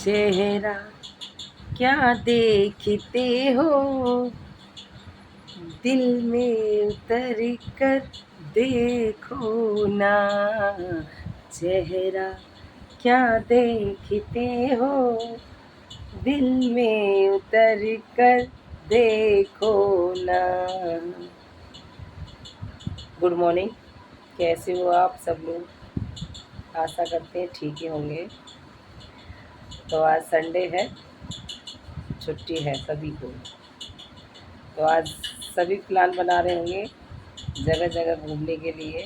चेहरा क्या देखते हो, दिल में उतर कर देखो ना। चेहरा क्या देखते हो, दिल में उतर कर देखो ना। गुड मॉर्निंग, कैसे हो आप सब लोग? आशा करते हैं ठीक ही होंगे। तो आज संडे है, छुट्टी है सभी को। तो आज सभी प्लान बना रहे होंगे जगह जगह घूमने के लिए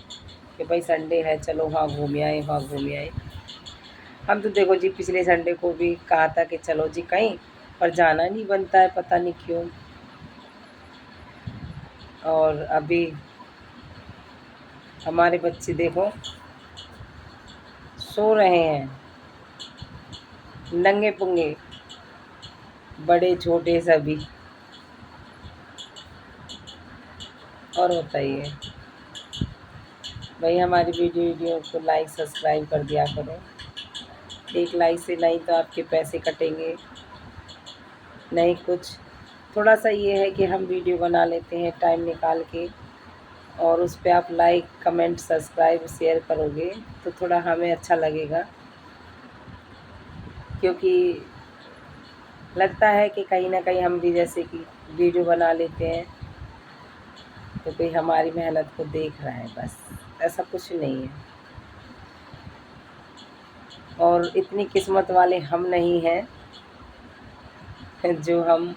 कि भाई संडे है, चलो वहाँ घूम आए, वहाँ घूम आए। हम तो देखो जी, पिछले संडे को भी कहा था कि चलो जी कहीं, पर जाना नहीं बनता है, पता नहीं क्यों। और अभी हमारे बच्चे देखो सो रहे हैं, नंगे पुंगे, बड़े छोटे सभी। और बताइए भाई, हमारी वीडियो को लाइक सब्सक्राइब कर दिया करो। एक लाइक से नहीं तो आपके पैसे कटेंगे, नहीं कुछ। थोड़ा सा ये है कि हम वीडियो बना लेते हैं टाइम निकाल के, और उस पर आप लाइक कमेंट सब्सक्राइब शेयर करोगे तो थोड़ा हमें अच्छा लगेगा, क्योंकि लगता है कि कहीं ना कहीं हम भी जैसे कि वीडियो बना लेते हैं तो कोई हमारी मेहनत को देख रहा है, बस ऐसा कुछ नहीं है। और इतनी किस्मत वाले हम नहीं हैं जो हम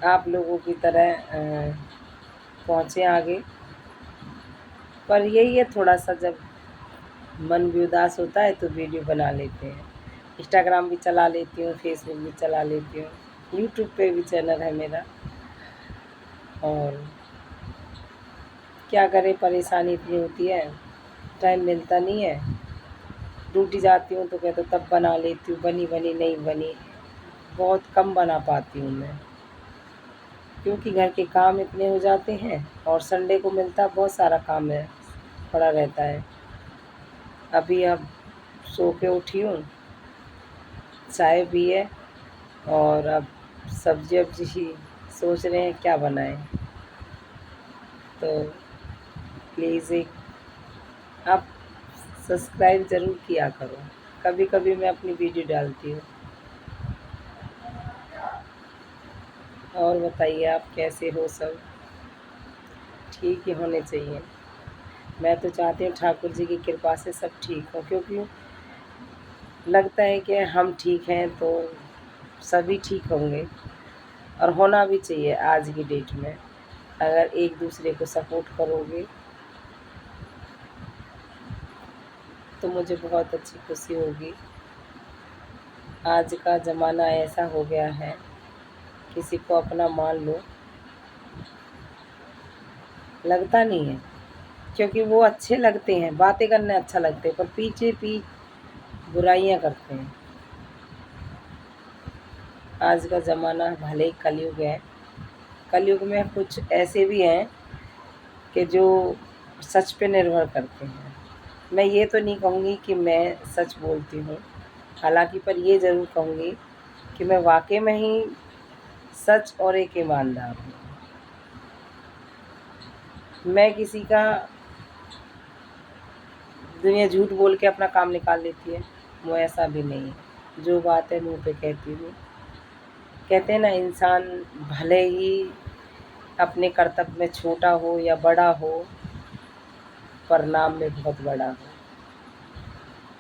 आप लोगों की तरह पहुँचे आगे। पर यही है, थोड़ा सा जब मन भी उदास होता है तो वीडियो बना लेते हैं। इंस्टाग्राम भी चला लेती हूँ, फेसबुक भी चला लेती हूँ, यूट्यूब पे भी चैनल है मेरा। और क्या करें, परेशानी इतनी होती है, टाइम मिलता नहीं है। ड्यूटी जाती हूँ तो कहते तब बना लेती हूँ, बनी बनी नहीं बनी, बहुत कम बना पाती हूँ मैं, क्योंकि घर के काम इतने हो जाते हैं और संडे को मिलता बहुत सारा काम है, पड़ा रहता है। अभी अब सो के उठी हूँ, चाय भी है, और अब सब्जी वब्जी ही सोच रहे हैं क्या बनाएं। तो प्लीज़ एक आप सब्सक्राइब ज़रूर किया करो, कभी कभी मैं अपनी वीडियो डालती हूँ। और बताइए आप कैसे हो? सब ठीक ही होने चाहिए। मैं तो चाहती हूँ ठाकुर जी की कृपा से सब ठीक हो, क्योंकि लगता है कि हम ठीक हैं तो सभी ठीक होंगे, और होना भी चाहिए। आज की डेट में अगर एक दूसरे को सपोर्ट करोगे तो मुझे बहुत अच्छी खुशी होगी। आज का ज़माना ऐसा हो गया है, किसी को अपना मान लो लगता नहीं है, क्योंकि वो अच्छे लगते हैं, बातें करने अच्छा लगते हैं, पर पीछे बुराइयां करते हैं। आज का ज़माना भले ही कलयुग है, कलयुग में कुछ ऐसे भी हैं कि जो सच पे निर्भर करते हैं। मैं ये तो नहीं कहूँगी कि मैं सच बोलती हूँ, हालांकि पर ये ज़रूर कहूँगी कि मैं वाकई में ही सच और एक ईमानदार हूँ। मैं किसी का, दुनिया झूठ बोल के अपना काम निकाल लेती है, वो ऐसा भी नहीं है। जो बात है मुंह पे कहती हूँ। कहते हैं ना, इंसान भले ही अपने कर्तव्य में छोटा हो या बड़ा हो, पर नाम में बहुत बड़ा हो।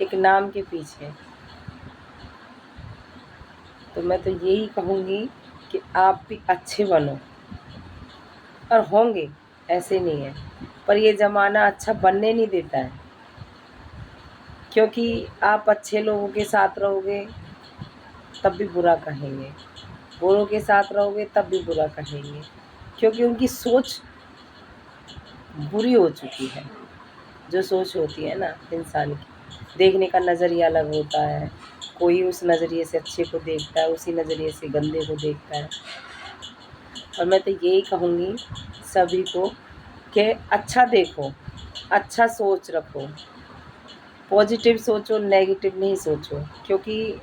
एक नाम के पीछे तो मैं तो यही कहूँगी कि आप भी अच्छे बनो, और होंगे, ऐसे नहीं है। पर ये ज़माना अच्छा बनने नहीं देता है, क्योंकि आप अच्छे लोगों के साथ रहोगे तब भी बुरा कहेंगे, बुरों के साथ रहोगे तब भी बुरा कहेंगे, क्योंकि उनकी सोच बुरी हो चुकी है। जो सोच होती है ना इंसान की, देखने का नज़रिया अलग होता है। कोई उस नज़रिए से अच्छे को देखता है, उसी नज़रिए से गंदे को देखता है। और मैं तो यही कहूँगी सभी को कि अच्छा देखो, अच्छा सोच रखो, पॉजिटिव सोचो, नेगेटिव नहीं सोचो, क्योंकि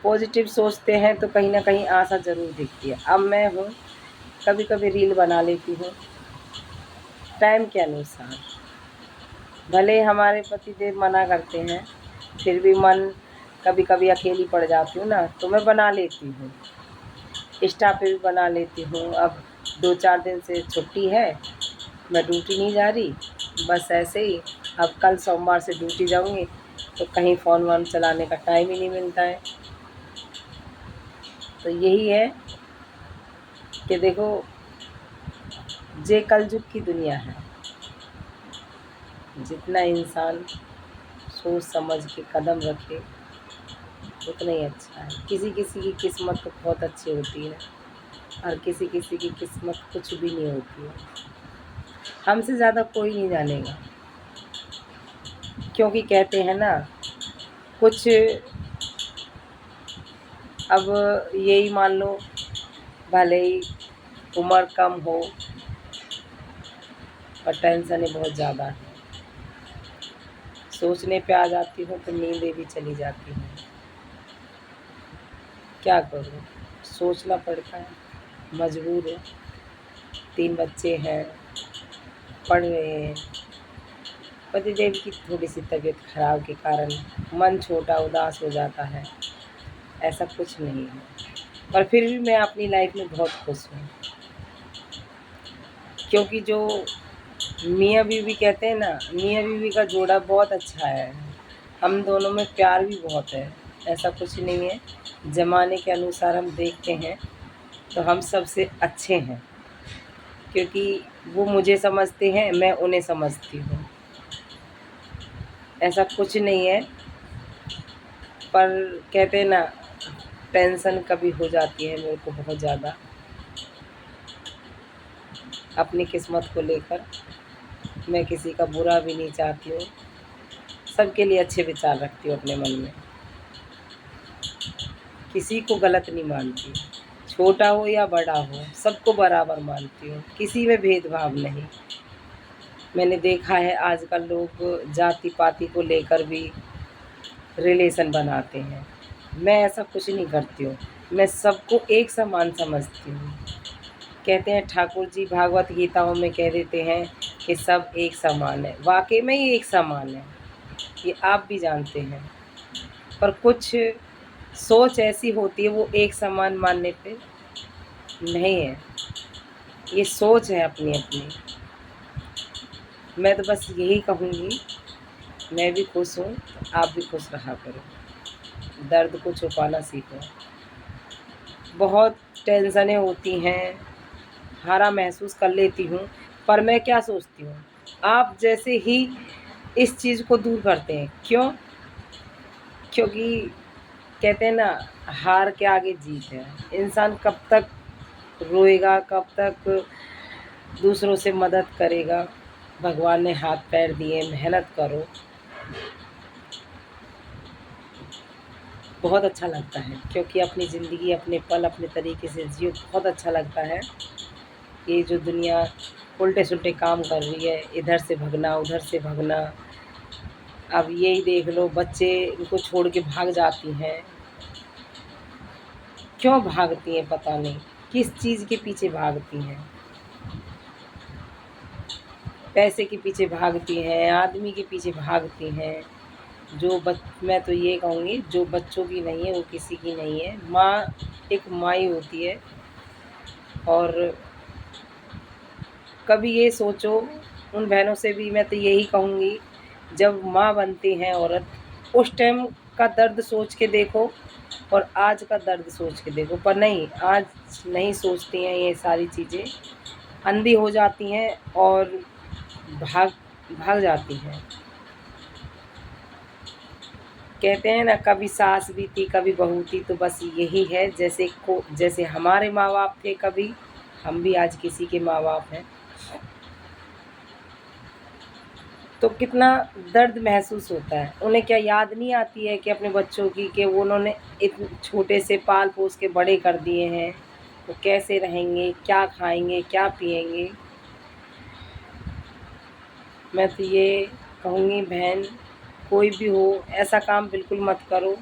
पॉजिटिव सोचते हैं तो कहीं ना कहीं आशा ज़रूर दिखती है। अब मैं हूँ, कभी कभी रील बना लेती हूँ टाइम के अनुसार, भले हमारे पतिदेव मना करते हैं, फिर भी मन कभी कभी अकेली पड़ जाती हूँ ना, तो मैं बना लेती हूँ, इंस्टा पे भी बना लेती हूँ। अब 2-4 दिन से छुट्टी है, मैं ड्यूटी नहीं जा रही, बस ऐसे ही। अब कल सोमवार से ड्यूटी जाऊँगी, तो कहीं फ़ोन वोन चलाने का टाइम ही नहीं मिलता है। तो यही है कि देखो, ये कलयुग की दुनिया है, जितना इंसान सोच समझ के कदम रखे उतना ही अच्छा है। किसी किसी की किस्मत तो बहुत अच्छी होती है, और किसी किसी की किस्मत कुछ भी नहीं होती है। हमसे ज़्यादा कोई नहीं जानेगा, क्योंकि कहते हैं ना कुछ, अब यही मान लो, भले ही उम्र कम हो और टेंशनें बहुत ज़्यादा है, सोचने पे आ जाती हूँ तो नींदें भी चली जाती हैं। क्या करूँ, सोचना पड़ता है, मजबूर हूँ। 3 बच्चे हैं, पढ़ रहे हैं। पतिदेव की थोड़ी सी तबीयत खराब के कारण मन छोटा उदास हो जाता है, ऐसा कुछ नहीं है। पर फिर भी मैं अपनी लाइफ में बहुत खुश हूँ, क्योंकि जो मियाँ बीवी कहते हैं ना, मियाँ बीवी का जोड़ा बहुत अच्छा है। हम दोनों में प्यार भी बहुत है, ऐसा कुछ नहीं है। ज़माने के अनुसार हम देखते हैं तो हम सबसे अच्छे हैं, क्योंकि वो मुझे समझते हैं, मैं उन्हें समझती हूँ, ऐसा कुछ नहीं है। पर कहते हैं ना, टेंशन कभी हो जाती है मेरे को बहुत ज़्यादा अपनी किस्मत को लेकर। मैं किसी का बुरा भी नहीं चाहती हूँ, सबके लिए अच्छे विचार रखती हूँ अपने मन में, किसी को गलत नहीं मानती, छोटा हो या बड़ा हो सबको बराबर मानती हूँ, किसी में भेदभाव नहीं। मैंने देखा है आजकल लोग जाति पाति को लेकर भी रिलेशन बनाते हैं, मैं ऐसा कुछ नहीं करती हूँ, मैं सबको एक समान समझती हूँ। कहते हैं ठाकुर जी भागवत गीताओं में कह देते हैं कि सब एक समान है, वाकई में ही एक समान है, ये आप भी जानते हैं। पर कुछ सोच ऐसी होती है वो एक समान मानने पे नहीं है, ये सोच है अपनी अपनी। मैं तो बस यही कहूँगी, मैं भी खुश हूँ तो आप भी खुश रहा करो, दर्द को छुपाना सीखो। बहुत टेंशनें होती हैं, हारा महसूस कर लेती हूँ, पर मैं क्या सोचती हूँ, आप जैसे ही इस चीज़ को दूर करते हैं। क्यों? क्योंकि कहते हैं ना, हार के आगे जीत है। इंसान कब तक रोएगा, कब तक दूसरों से मदद करेगा? भगवान ने हाथ पैर दिए, मेहनत करो। बहुत अच्छा लगता है, क्योंकि अपनी ज़िंदगी अपने पल अपने तरीके से जियो, बहुत अच्छा लगता है। ये जो दुनिया उल्टे सुल्टे काम कर रही है, इधर से भगना उधर से भगना। अब यही देख लो, बच्चे इनको छोड़ के भाग जाती हैं, क्यों भागती हैं पता नहीं, किस चीज़ के पीछे भागती हैं? पैसे के पीछे भागती हैं, आदमी के पीछे भागती हैं। मैं तो ये कहूँगी, जो बच्चों की नहीं है वो किसी की नहीं है। माँ एक माँ ही होती है। और कभी ये सोचो, उन बहनों से भी मैं तो यही कहूँगी, जब माँ बनती हैं औरत, उस टाइम का दर्द सोच के देखो और आज का दर्द सोच के देखो। पर नहीं, आज नहीं सोचती हैं ये सारी चीज़ें, अंधी हो जाती हैं और भाग भाग जाती हैं। कहते हैं ना, कभी सास भी थी कभी बहू थी, तो बस यही है। जैसे हमारे माँ बाप थे कभी, हम भी आज किसी के माँ बाप हैं, तो कितना दर्द महसूस होता है। उन्हें क्या याद नहीं आती है कि अपने बच्चों की, कि वो उन्होंने इतने छोटे से पाल पोस के बड़े कर दिए हैं, वो कैसे रहेंगे, क्या खाएंगे, क्या पिएंगे। मैं तो ये कहूँगी, बहन कोई भी हो, ऐसा काम बिल्कुल मत करो।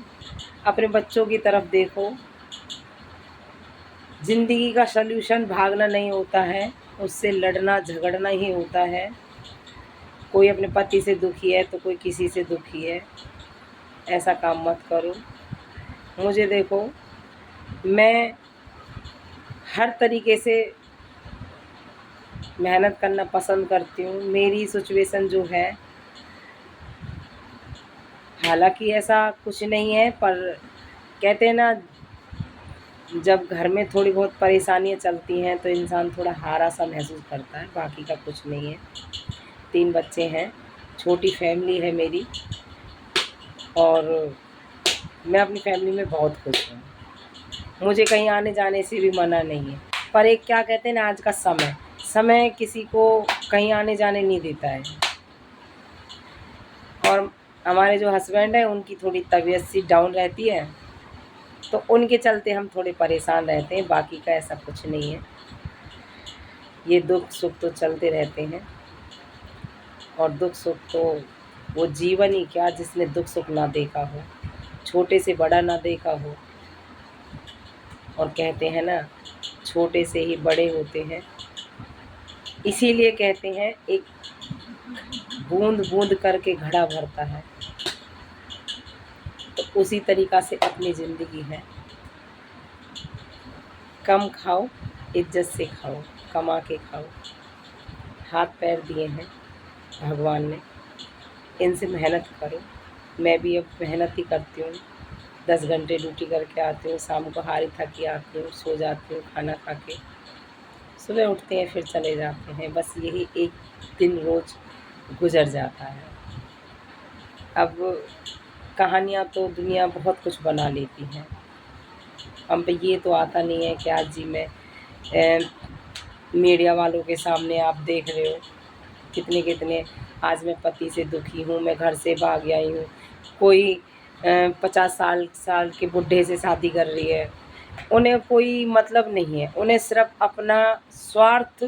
अपने बच्चों की तरफ देखो। ज़िंदगी का सल्यूशन भागना नहीं होता है, उससे लड़ना झगड़ना ही होता है। कोई अपने पति से दुखी है तो कोई किसी से दुखी है, ऐसा काम मत करो। मुझे देखो, मैं हर तरीके से मेहनत करना पसंद करती हूँ। मेरी सिचुएशन जो है, हालांकि ऐसा कुछ नहीं है, पर कहते हैं ना, जब घर में थोड़ी बहुत परेशानियाँ चलती हैं तो इंसान थोड़ा हारा सा महसूस करता है, बाकी का कुछ नहीं है। 3 बच्चे हैं, छोटी फैमिली है मेरी, और मैं अपनी फैमिली में बहुत खुश हूँ। मुझे कहीं आने जाने से भी मना नहीं है, पर एक क्या कहते हैं ना, आज का समय किसी को कहीं आने जाने नहीं देता है। और हमारे जो हस्बैंड हैं, उनकी थोड़ी तबीयत सी डाउन रहती है, तो उनके चलते हम थोड़े परेशान रहते हैं, बाकी का ऐसा कुछ नहीं है। ये दुख सुख तो चलते रहते हैं, और दुख सुख तो वो जीवन ही क्या जिसने दुख सुख ना देखा हो, छोटे से बड़ा ना देखा हो। और कहते हैं ना, छोटे से ही बड़े होते हैं, इसीलिए कहते हैं एक बूंद बूंद करके घड़ा भरता है। तो उसी तरीक़ा से अपनी ज़िंदगी है। कम खाओ, इज्जत से खाओ, कमा के खाओ। हाथ पैर दिए हैं भगवान ने, इनसे मेहनत करो। मैं भी अब मेहनत ही करती हूँ। 10 घंटे ड्यूटी करके आती हूँ, शाम को हारी थकी आती हूँ, सो जाती हूँ खाना खा के। सुबह उठते हैं फिर चले जाते हैं, बस यही एक दिन रोज़ गुज़र जाता है। अब कहानियाँ तो दुनिया बहुत कुछ बना लेती है, हम पे ये तो आता नहीं है कि आज जी मैं मीडिया वालों के सामने आप देख रहे हो कितने आज मैं पति से दुखी हूँ, मैं घर से भाग आई हूँ। कोई 50 साल के बुढ़े से शादी कर रही है, उन्हें कोई मतलब नहीं है, उन्हें सिर्फ अपना स्वार्थ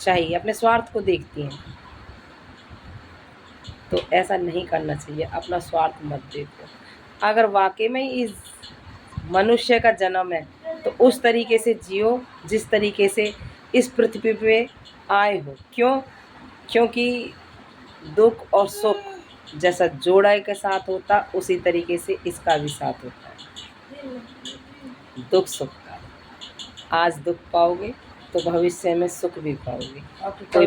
चाहिए, अपने स्वार्थ को देखती हैं। तो ऐसा नहीं करना चाहिए, अपना स्वार्थ मत देखो। अगर वाकई में इस मनुष्य का जन्म है तो उस तरीके से जियो जिस तरीके से इस पृथ्वी पे आए हो। क्योंकि दुख और सुख जैसा जोड़ा के साथ होता, उसी तरीके से इसका भी साथ होता है, दुख सुख का। आज दुख पाओगे तो भविष्य में सुख भी पाओगे। कोई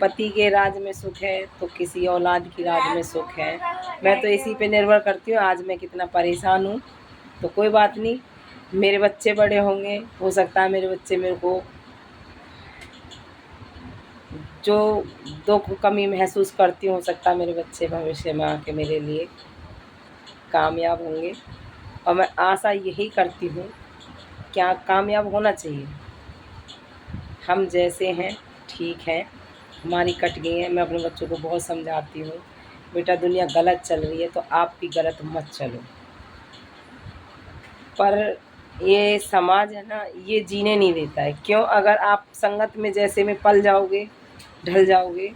पति के राज में सुख है तो किसी औलाद की राज में सुख है। मैं तो इसी पे निर्भर करती हूँ। आज मैं कितना परेशान हूँ तो कोई बात नहीं, मेरे बच्चे बड़े होंगे, हो सकता है मेरे बच्चे मेरे को जो दुख कमी महसूस करती हूँ, हो सकता है मेरे बच्चे भविष्य में आके मेरे लिए कामयाब होंगे। और मैं आशा यही करती हूँ, क्या कामयाब होना चाहिए। हम जैसे हैं ठीक हैं, हमारी कट गई है। मैं अपने बच्चों को बहुत समझाती हूँ, बेटा दुनिया गलत चल रही है तो आप भी गलत मत चलो। पर ये समाज है ना, ये जीने नहीं देता है। क्यों? अगर आप संगत में जैसे में पल जाओगे, ढल जाओगे,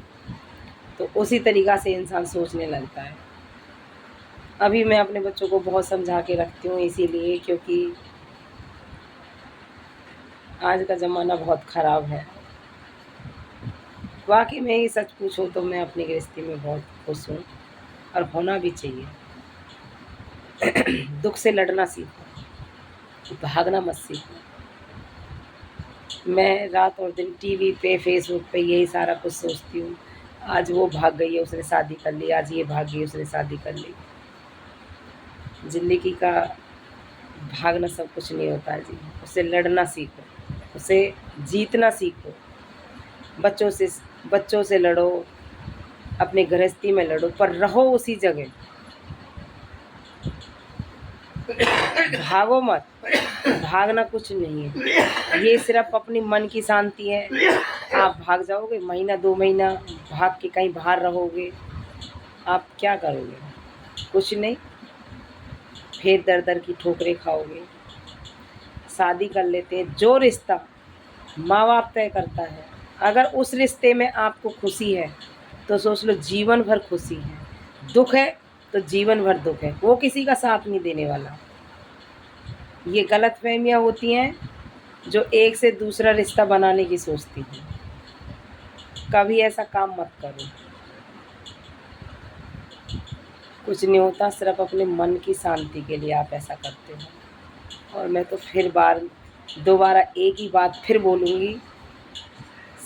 तो उसी तरीक़ा से इंसान सोचने लगता है। अभी मैं अपने बच्चों को बहुत समझा के रखती हूँ, इसीलिए क्योंकि आज का ज़माना बहुत ख़राब है। वाकई में ही सच पूछो तो मैं अपनी गृहस्थी में बहुत खुश हूँ, और होना भी चाहिए। दुख से लड़ना सीखो, भागना मत सीखो। मैं रात और दिन टीवी पे, फेसबुक पे यही सारा कुछ सोचती हूँ। आज वो भाग गई है, उसने शादी कर ली, आज ये भाग गई, उसने शादी कर ली। ज़िंदगी का भागना सब कुछ नहीं होता है जी। उससे लड़ना सीखो, उसे जीतना सीखो। बच्चों से लड़ो, अपने गृहस्थी में लड़ो, पर रहो उसी जगह, भागो मत। भागना कुछ नहीं है, ये सिर्फ अपनी मन की शांति है। आप भाग जाओगे, महीना 2 महीना भाग के कहीं बाहर रहोगे, आप क्या करोगे? कुछ नहीं, फिर दर दर की ठोकरें खाओगे। शादी कर लेते हैं, जो रिश्ता माँ बाप तय करता है, अगर उस रिश्ते में आपको खुशी है तो सोच लो जीवन भर खुशी है, दुख है तो जीवन भर दुख है, वो किसी का साथ नहीं देने वाला। ये गलतफहमियाँ होती हैं जो एक से दूसरा रिश्ता बनाने की सोचती हैं। कभी ऐसा काम मत करो, कुछ नहीं होता, सिर्फ अपने मन की शांति के लिए आप ऐसा करते हो। और मैं तो फिर दोबारा एक ही बात फिर बोलूँगी,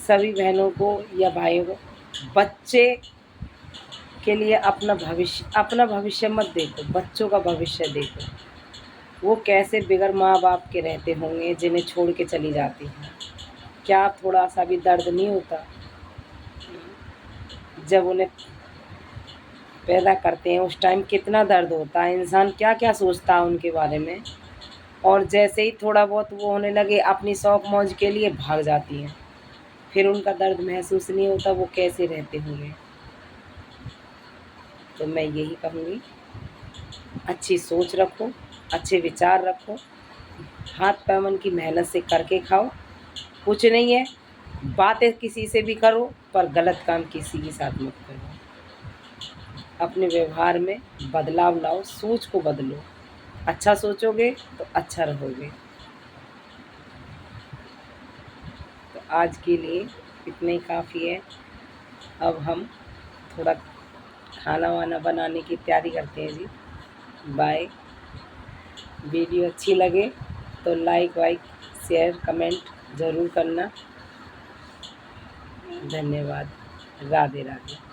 सभी बहनों को या भाइयों को, बच्चे के लिए अपना भविष्य मत देखो, बच्चों का भविष्य देखो। वो कैसे बिगड़ माँ बाप के रहते होंगे जिन्हें छोड़ के चली जाती हैं। क्या थोड़ा सा भी दर्द नहीं होता? जब उन्हें पैदा करते हैं उस टाइम कितना दर्द होता है, इंसान क्या क्या सोचता है उनके बारे में। और जैसे ही थोड़ा बहुत वो होने लगे, अपनी शौक मौज के लिए भाग जाती हैं, फिर उनका दर्द महसूस नहीं होता, वो कैसे रहते होंगे। तो मैं यही कहूँगी, अच्छी सोच रखो, अच्छे विचार रखो, हाथ पैर मन की मेहनत से करके खाओ। कुछ नहीं है, बातें किसी से भी करो पर गलत काम किसी के साथ मत करो। अपने व्यवहार में बदलाव लाओ, सोच को बदलो। अच्छा सोचोगे तो अच्छा रहोगे। तो आज के लिए इतना ही काफ़ी है। अब हम थोड़ा खाना वाना बनाने की तैयारी करते हैं जी। बाय। वीडियो अच्छी लगे तो लाइक वाइक शेयर कमेंट ज़रूर करना। धन्यवाद। राधे राधे।